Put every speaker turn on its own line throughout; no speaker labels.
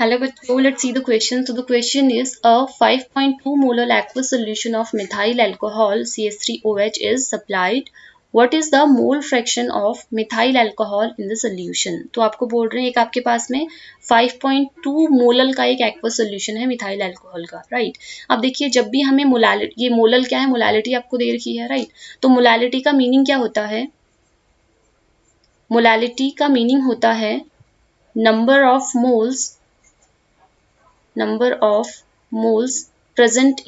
Hello बच्चों, let's see the question. So the question is a 5.2 molar aqueous solution of methyl alcohol CH3OH is supplied. What is the mole fraction of methyl alcohol in the solution? तो आपको बोल रहे हैं एक आपके पास में 5.2 molal का एक एक्वस सोल्यूशन है मिथाइल अल्कोहल का, राइट। अब देखिए जब भी हमें मोलालिटी, ये मोलल क्या है, मोलालिटी आपको दे रखी है, राइट। तो मोलालिटी का मीनिंग क्या होता है? मोलालिटी का मीनिंग होता है number of moles present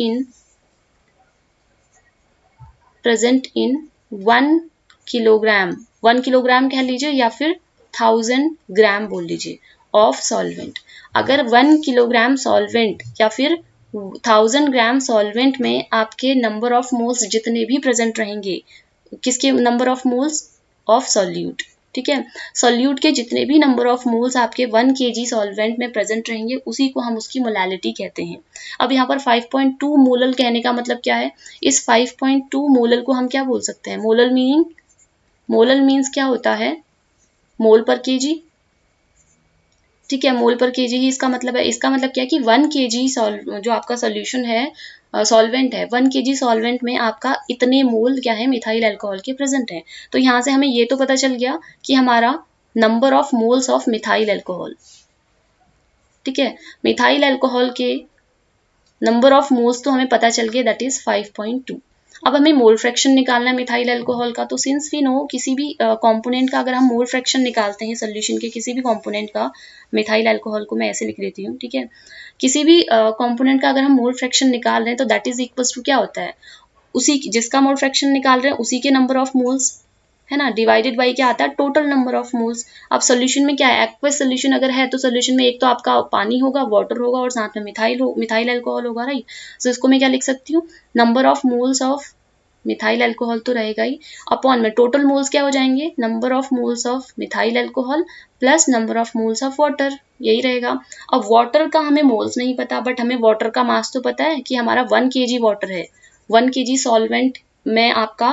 in 1 kilogram, 1 kilogram कह लीजिए या फिर 1000 ग्राम बोल लीजिए ऑफ सॉल्वेंट। अगर 1 किलोग्राम सॉल्वेंट या फिर 1000 ग्राम सॉल्वेंट में आपके नंबर ऑफ मोल्स जितने भी प्रेजेंट रहेंगे, किसके number of moles? Of solute, ठीक है। सॉल्यूट के जितने भी नंबर ऑफ मोल्स आपके 1 kg सॉल्वेंट में प्रेजेंट रहेंगे उसी को हम उसकी मोलालिटी कहते हैं। अब यहाँ पर 5.2 मोलल कहने का मतलब क्या है? इस 5.2 मोलल को हम क्या बोल सकते हैं? मोलल मीन्स क्या होता है? मोल पर केजी, ठीक है। मोल पर केजी ही इसका मतलब है। इसका मतलब क्या है कि 1 kg जो आपका सोल्यूशन है, सॉल्वेंट है, 1 kg सॉल्वेंट में आपका इतने मोल क्या है? मिथाइल अल्कोहल के प्रेजेंट है। तो यहाँ से हमें ये तो पता चल गया कि हमारा number of moles of methyl alcohol, ठीक है। मिथाइल अल्कोहल के नंबर ऑफ मोल्स तो हमें पता चल गया, दैट इज 5.2। अब हमें मोल फ्रैक्शन निकालना है मिथाइल अल्कोहल का। तो सिंस वी नो किसी भी कंपोनेंट का अगर हम मोल फ्रैक्शन निकालते हैं सोल्यूशन के किसी भी कंपोनेंट का, मिथाइल अल्कोहल को मैं ऐसे लिख देती हूँ, ठीक है। किसी भी कंपोनेंट का अगर हम मोल फ्रैक्शन निकाल रहे हैं तो दैट इज इक्वल्स टू क्या होता है? उसी जिसका मोल फ्रैक्शन निकाल रहे हैं उसी के नंबर ऑफ मोल्स, है ना, डिवाइडेड बाई क्या आता है? Total number of moles. अब सोल्यूशन में क्या है? एक्वस सोल्यूशन अगर है तो सोल्यूशन में एक तो आपका पानी होगा, वाटर होगा और साथ में मिथाइल अल्कोहल होगा, राइट। सो इसको मैं क्या लिख सकती हूँ? Number of moles of methyl alcohol तो रहेगा ही, अपॉन में टोटल मोल्स क्या हो जाएंगे? Number of moles of methyl alcohol plus number of moles of water, यही रहेगा। अब वाटर का हमें मोल्स नहीं पता, बट हमें वाटर का मास तो पता है कि हमारा 1 kg वाटर है, 1 kg सॉल्वेंट में आपका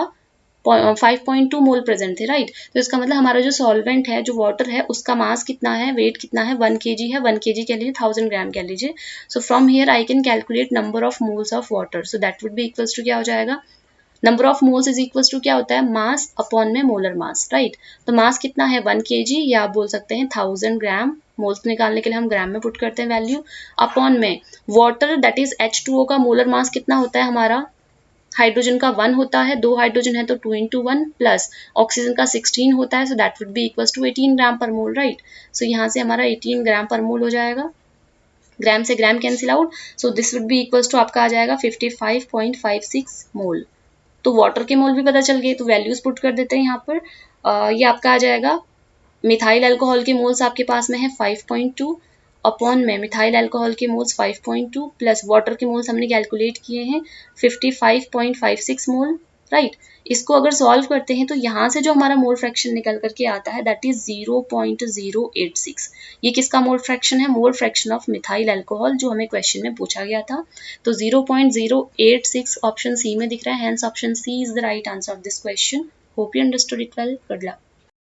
5.2 मोल प्रेजेंट थे, राइट। तो इसका मतलब हमारा जो सॉल्वेंट है, जो वाटर है, उसका मास कितना है, वेट कितना है? 1 kg है। 1 kg कह लीजिए, 1000 ग्राम कह लीजिए। So from here I can calculate number of moles of water. So that would be equals to क्या हो जाएगा? Number of moles is equals to क्या होता है? मास अपॉन में मोलर मास, राइट। तो मास कितना है? 1 kg, या आप बोल सकते हैं 1000 ग्राम। मोल्स निकालने के लिए हम ग्राम में पुट करते हैं वैल्यू, अपॉन में वाटर दैट इज H2O का मोलर मास कितना होता है हमारा? हाइड्रोजन का 1 होता है, 2 हाइड्रोजन है तो 2 into 1 प्लस ऑक्सीजन का 16 होता है, so that would be equals to 18 gram पर मोल, राइट। सो यहाँ से हमारा 18 ग्राम पर मोल हो जाएगा। ग्राम से gram cancel out, so this would be equals to आपका आ जाएगा 55.56 मोल। तो वाटर के मोल भी पता चल गए, तो वैल्यूज पुट कर देते हैं यहाँ पर। ये आपका आ जाएगा, मिथाइल अल्कोहल के मोल्स आपके पास में है 5.2, अपॉन में मिथाइल अल्कोहल के मोल्स 5.2 प्लस वाटर के मोल्स हमने कैलकुलेट किए हैं 55.56 मोल, राइट। इसको अगर सॉल्व करते हैं तो यहाँ से जो हमारा मोल फ्रैक्शन निकल करके आता है दैट इज 0.086। ये किसका मोल फ्रैक्शन है? Mole fraction of methyl alcohol, जो हमें क्वेश्चन में पूछा गया था। तो 0.086 ऑप्शन सी में दिख रहा है, hence option C is the right answer of this question. Hope you understood it well. Good luck.